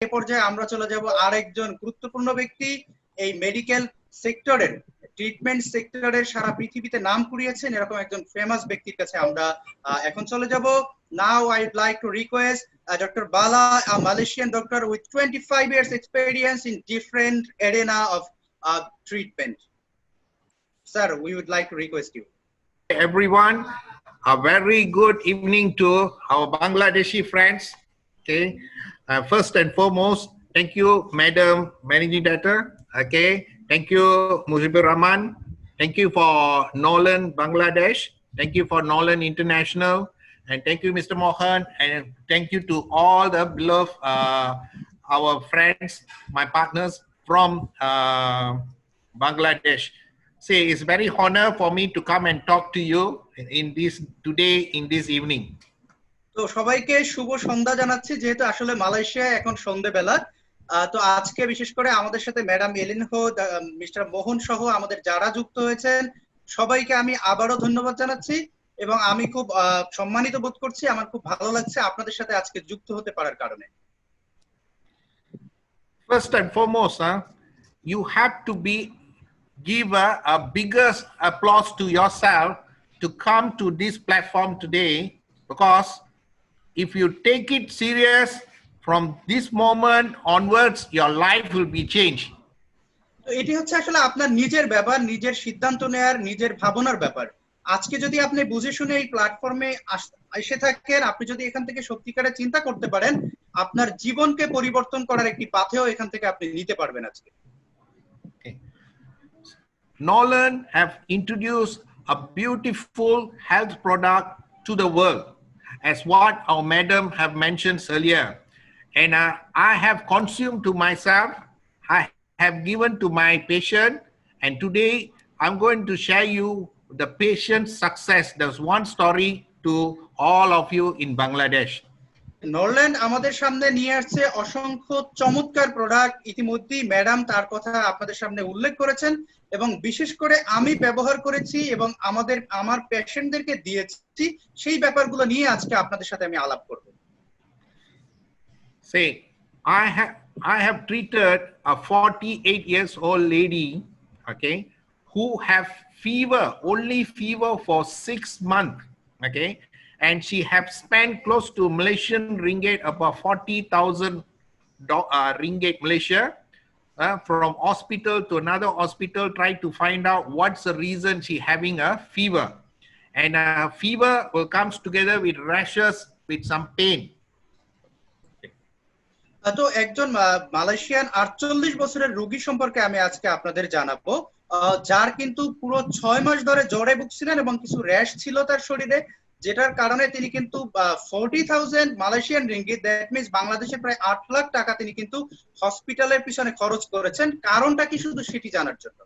এই পর্যায়ে আমরা চলে যাব আরেকজন গুরুত্বপূর্ণ ব্যক্তি, এই মেডিকেল সেক্টরের, ট্রিটমেন্ট সেক্টরের সারা পৃথিবীতে নাম কুড়িয়েছেন এরকম একজন ফেমাস ব্যক্তির কাছে আমরা এখন চলে যাব। Now I'd like to request Dr. Bala, a Malaysian doctor with 25 years experience in different arena of treatment. Sir, we would like to request you. Everyone, a very good evening to our Bangladeshi friends. Okay, first and foremost, thank you, Madam Managing Director. Okay, thank you, Mujibur Rahman. Thank you for Nolan Bangladesh. Thank you for Nolan International. And thank you, Mr. Mohan. And thank you to all the beloved, our friends, my partners from Bangladesh. Say, it's very honor for me to come and talk to you in this today, in this evening. তো সবাইকে শুভ সন্ধ্যা জানাচ্ছি, যেহেতু আসলে মালয়েশিয়ায় এখন সন্ধ্যেবেলা। তো আজকে বিশেষ করে আমাদের সাথে ম্যাডাম এলিনহো, মিস্টার মোহন সহ আমাদের যারা যুক্ত হয়েছেন সবাইকে আমি আবারও ধন্যবাদ জানাচ্ছি এবং আমি খুব সম্মানিত বোধ করছি। আমার খুব ভালো লাগছে আপনাদের সাথে আজকে যুক্ত হতে পারার কারণে। First and foremost, you have to give a biggest applause to yourself to come to this platform today, because if you take it serious from this moment onwards, your life will be changed. তো এটি হচ্ছে আসলে আপনার নিজের ব্যাপার, নিজের সিদ্ধান্ত নেয়ার, নিজের ভাবনার ব্যাপার। আজকে যদি আপনি বুঝে শুনে এই প্ল্যাটফর্মে এসে থাকেন, আপনি যদি এখান থেকে সত্যিকারে চিন্তা করতে পারেন, আপনার জীবনকে পরিবর্তন করার একটি পাথেও এখান থেকে আপনি নিতে পারবেন আজকে। Nolan have introduced a beautiful health product to the world, as what our madam have mentioned earlier, and I have consumed to myself, I have given to my patient, and today I'm going to share you the patient success. There's one story to all of you in Bangladesh. Norrland আমাদের সামনে নিয়ে আসছে অসংখ্য চমৎকার product. ইতিমধ্যেই madam তার কথা আপনাদের সামনে উল্লেখ করেছেন এবং বিশেষ করে আমি ব্যবহার করেছি এবং আমার পেশেন্টদেরকে দিয়েছি, সেই ব্যাপারগুলো নিয়ে আজকে আপনাদের সাথে আমি আলাপ করব। Say, I have treated a 48 years old lady, okay, who have fever, only fever for 6 months, okay, and she have spent close to Malaysian ringgit, about 40,000 ringgit Malaysia, from hospital to another hospital, try to find out what's the reason she having a fever, and fever will comes together with rashes, with some pain. তো একজন Malaysian 48 বছরের রোগী সম্পর্কে আমি আজকে আপনাদের জানাবো, যার কিন্তু পুরো 6 মাস ধরে জ্বরে ভুগছিলেন এবং কিছু র্যাশ ছিল তার শরীরে, যেটার কারণে তিনি কিন্তু 40,000 মালয়েশিয়ান রিঙ্গিত, দ্যাট মিন্স বাংলাদেশে প্রায় 8 লাখ টাকা তিনি কিন্তু হসপিটালের পিছনে খরচ করেছেন। কারণটা কি শুধু সেটি জানার জন্য।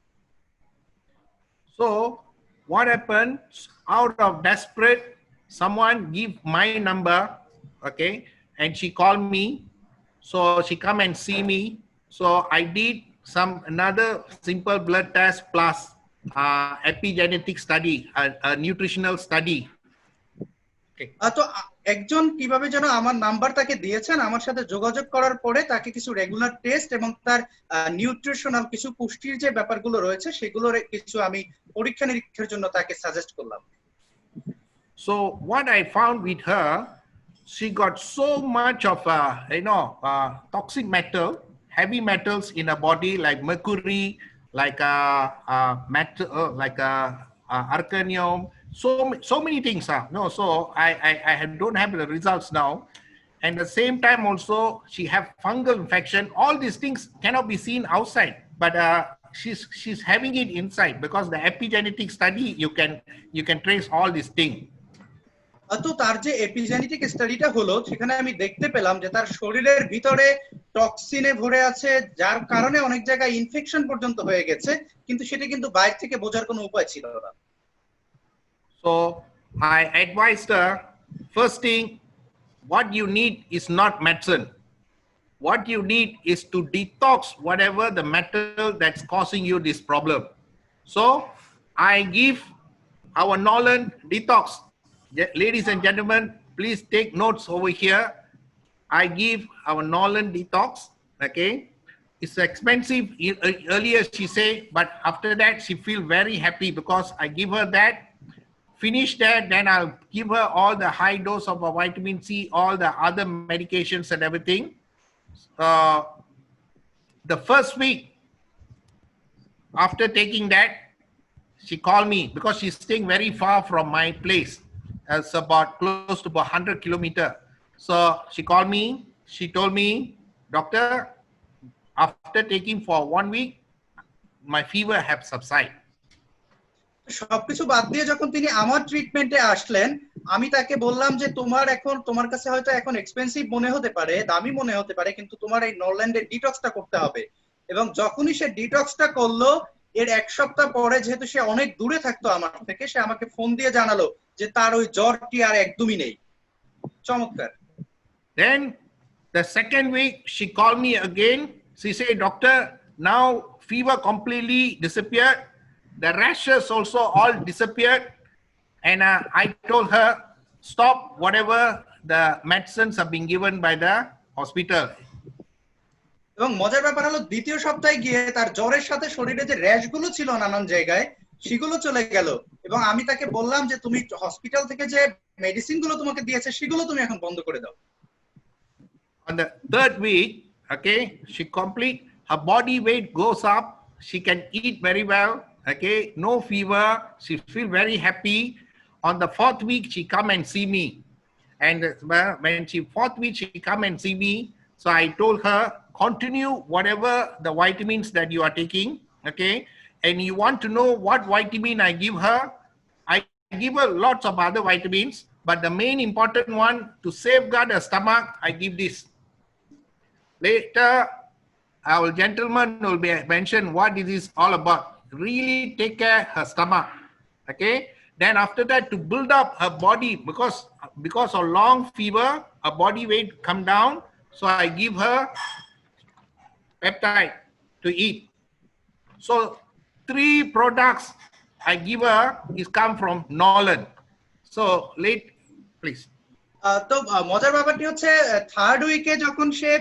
So what happened, out of desperate, someone give my number, okay, and she called me, so she come and see me, so I did another simple blood test plus epigenetic study, a nutritional study. তো একজন কিভাবে যেন আমার number তাকে দিয়েছেন, আমার সাথে যোগাযোগ করার পরে তাকে কিছু রেগুলার টেস্ট এবং তার নিউট্রিশনাল কিছু পুষ্টির যে ব্যাপারগুলো রয়েছে সেগুলোর কিছু আমি পরীক্ষা নিরীক্ষার জন্য তাকে সাজেস্ট করলাম। So what I found with her, she got so much of toxic metal, heavy metals in her body, like mercury, like metal, like arcanium, so many things. So I don't have the results now. And at the same time also, she have fungal infection. All these things cannot be seen outside, but she's having it inside, because the epigenetic study, you can trace all these things. তো তার যে epigenetic স্টাডিটা হলো, সেখানে আমি দেখতে পেলাম যে তার শরীরের ভিতরে টক্সিনে ভরে আছে, যার কারণে অনেক জায়গায় ইনফেকশন পর্যন্ত হয়ে গেছে, কিন্তু সেটা কিন্তু বাইরে থেকে বোঝার কোনো উপায় ছিল না। So I advised her, first thing, what you need is not medicine. What you need is to detox whatever the metal that's causing you this problem. So I give our Nolan detox. Ladies and gentlemen, please take notes over here. I give our Nolan detox. Okay, it's expensive earlier she say, but after that she feel very happy because I give her that. Finish that, then I'll give her all the high dose of a vitamin C, all the other medications and everything. Uh, the first week after taking that, she called me because she's staying very far from my place. It's about close to about 100 kilometers. So she called me. She told me, doctor, after taking for 1 week, my fever have subsided. সবকিছু বাদ দিয়ে যখন তিনি আমার ট্রিটমেন্টে আসলেন, আমি তাকে বললাম যে তোমার কাছে হয়তো এখন এক্সপেন্সিভ মনে হতে পারে, দামি মনে হতে পারে, কিন্তু তোমার এই নরল্যান্ডের ডিটক্সটা করতে হবে। এবং যখনই সে ডিটক্সটা করলো, এর 1 সপ্তাহ পরে, যেহেতু সে অনেক দূরে থাকতো আমার থেকে, সে আমাকে ফোন দিয়ে জানালো যে তার ওই জ্বরটি আর একদমই নেই। চমৎকার। Then the second week she called me again. She said, doctor, now fever completely disappeared. The rashes also all disappeared. And I told her, stop whatever the medicines have been given by the hospital. এবং মজার ব্যাপার হলো, দ্বিতীয় সপ্তাহে গিয়ে তার জ্বরের সাথে শরীরে যে র্যাশ গুলো ছিল নানান জায়গায়, সেগুলো চলে গেল। এবং আমি তাকে বললাম যে তুমি হসপিটাল থেকে যে মেডিসিন গুলো তোমাকে দিয়েছে সেগুলো তুমি এখন বন্ধ করে দাও। On the third week, okay, she complete, her body weight goes up. She can eat very well. Okay, no fever. She feel very happy. On the fourth week, she come and see me. And when she fourth week, she come and see me. So I told her, continue whatever the vitamins that you are taking. Okay, and you want to know what vitamin I give her? I give her lots of other vitamins, but the main important one to safeguard her stomach, I give this. Later, our gentleman will be mention what it is all about. Really take care her stomach. Okay. Then after that, to build up her body, because of long fever, her body weight come down. So I give her peptide to eat. So 3 products I give her is come from Nolan. So late, please. তো মজার ব্যাপারটি হচ্ছে, third উইকে যখন সে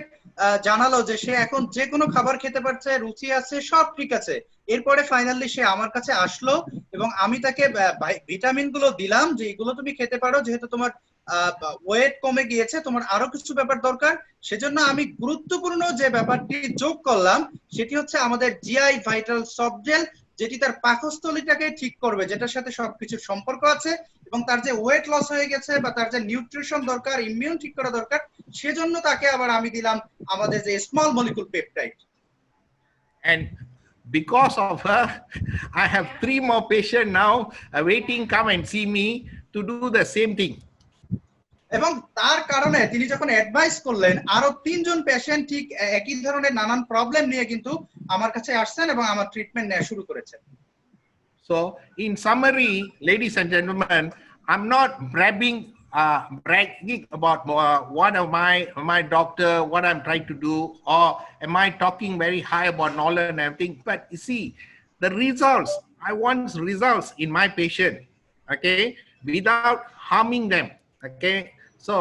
জানালো যে সে এখন যে কোনো খাবার খেতে পারছে, রুচি আছে, সব ঠিক আছে, এরপরে ফাইনালি সে আমার কাছে আসলো এবং আমি তাকে ভিটামিন গুলো দিলাম যে এগুলো তুমি খেতে পারো, যেহেতু তোমার ওয়েট কমে গিয়েছে, তোমার আরো কিছু ব্যাপার দরকার। সেজন্য আমি গুরুত্বপূর্ণ যে ব্যাপারটি যোগ করলাম সেটি হচ্ছে আমাদের জিআই ভাইটাল সফট জেল, যেটি তার পাকস্থলীটাকে ঠিক করবে, যেটার সাথে সবকিছুর সম্পর্ক আছে। এবং তার যে ওয়েট লস হয়ে গেছে বা তার যে নিউট্রিশন দরকার, ইমিউন ঠিক করা দরকার, সেজন্য তাকে আবার আমি দিলাম আমাদের যে small molecule peptide. And because of her, I have 3 more patients now waiting come and see me to do the same thing. এবং তার কারণে তিনি যখন অ্যাডভাইস করলেন, আরো 3 জন পেশেন্ট ঠিক একই ধরনের নানান প্রবলেম নিয়ে কিন্তু আমার কাছে আসছেন এবং আমার ট্রিটমেন্ট নেওয়া শুরু করেছেন। So in summary, ladies and gentlemen, I'm not bragging about one of my doctor, what I'm trying to do, or am I talking very high about knowledge and everything. But you see, the results, I want results in my patient, okay, without harming them, okay. So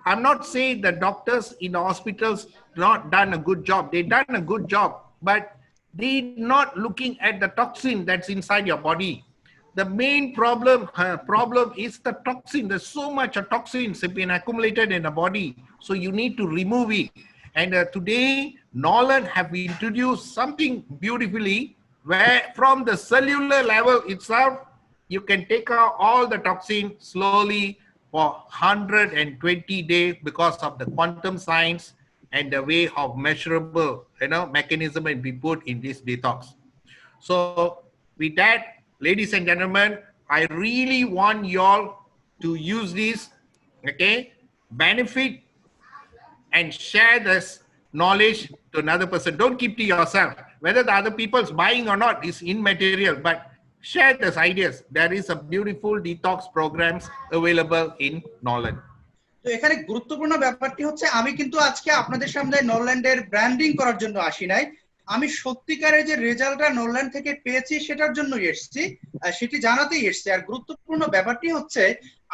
I'm not saying the doctors in the hospitals not done a good job. They done a good job, but they not looking at the toxin that's inside your body. The main problem is the toxin. There's so much of toxins have been accumulated in the body, so you need to remove it. And today, Nolan have introduced something beautifully, where from the cellular level itself, you can take out all the toxin slowly for 120 days because of the quantum science and the way of measurable, mechanism and be put in this detox. So with that, ladies and gentlemen, I really want y'all to use this, okay, benefit and share this knowledge to another person. Don't keep to yourself. Whether the other people's buying or not is immaterial, but share these ideas. There is a beautiful detox programs available in Nolan. তো এখানে গুরুত্বপূর্ণ ব্যাপারটি হচ্ছে, আমি কিন্তু আজকে আপনাদের সামনে নরল্যান্ডের ব্র্যান্ডিং করার জন্য আসি নাই। আমি সত্যিকারের যে রেজাল্টটা নরল্যান্ড থেকে পেয়েছি সেটার জন্যই এসেছি, সেটি জানাতেই এসেছি। আর গুরুত্বপূর্ণ ব্যাপারটি হচ্ছে,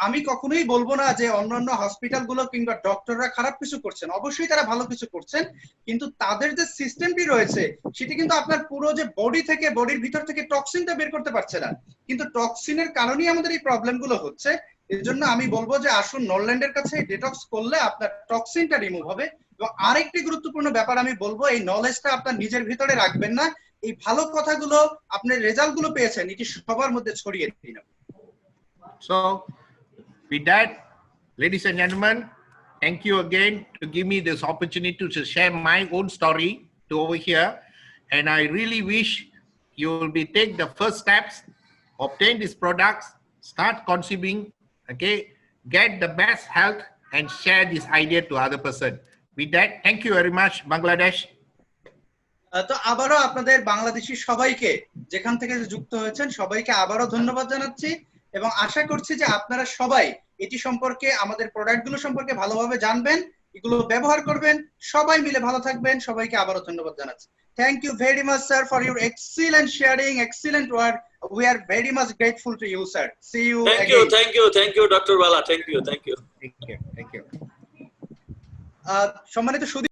আমি কখনোই বলবো না যে অন্যান্য হসপিটালগুলো কিংবা ডক্টররা খারাপ কিছু করছেন, অবশ্যই তারা ভালো কিছু করছেন, কিন্তু তাদের যে সিস্টেমটি রয়েছে সেটি কিন্তু আপনার পুরো যে বডি থেকে, বডির ভিতর থেকে টক্সিনটা বের করতে পারছে না, কিন্তু টক্সিনের কারণেই আমাদের এই প্রবলেমগুলো হচ্ছে। এর জন্য আমি বলবো যে আসুন নরল্যান্ডের কাছে ডিটক্স করলে আপনার টক্সিনটা রিমুভ হবে। এবং আরেকটি গুরুত্বপূর্ণ ব্যাপার আমি বলবো, এই নলেজটা আপনার নিজের ভিতরে রাখবেন না, এই ভালো কথাগুলো, আপনার রেজাল্টগুলো পেয়েছেন, এটি সবার মধ্যে ছড়িয়ে দিন। So with that, ladies and gentlemen, thank you again to give me this opportunity to share my own story to over here. And I really wish you will be take the first steps, obtain these products, start consuming, okay, get the best health and share this idea to other person. With that, thank you very much, Bangladesh. তো আবারও আপনাদের বাংলাদেশি সবাইকে, যেখান থেকে যুক্ত হয়েছেন সবাইকে আবারও ধন্যবাদ জানাচ্ছি, এবং আশা করছি যে আপনারা সবাই এটি সম্পর্কে, আমাদের প্রোডাক্টগুলো সম্পর্কে ভালোভাবে জানবেন, এগুলো ব্যবহার করবেন, সবাই মিলে ভালো থাকবেন। সবাইকে আবারও ধন্যবাদ জানাচ্ছি। Thank you very much sir for your excellent sharing, excellent word. We are very much grateful to you, sir. See you again. Thank you, Dr. Bala. Thank you. Thank you. সম্মানিত সুধী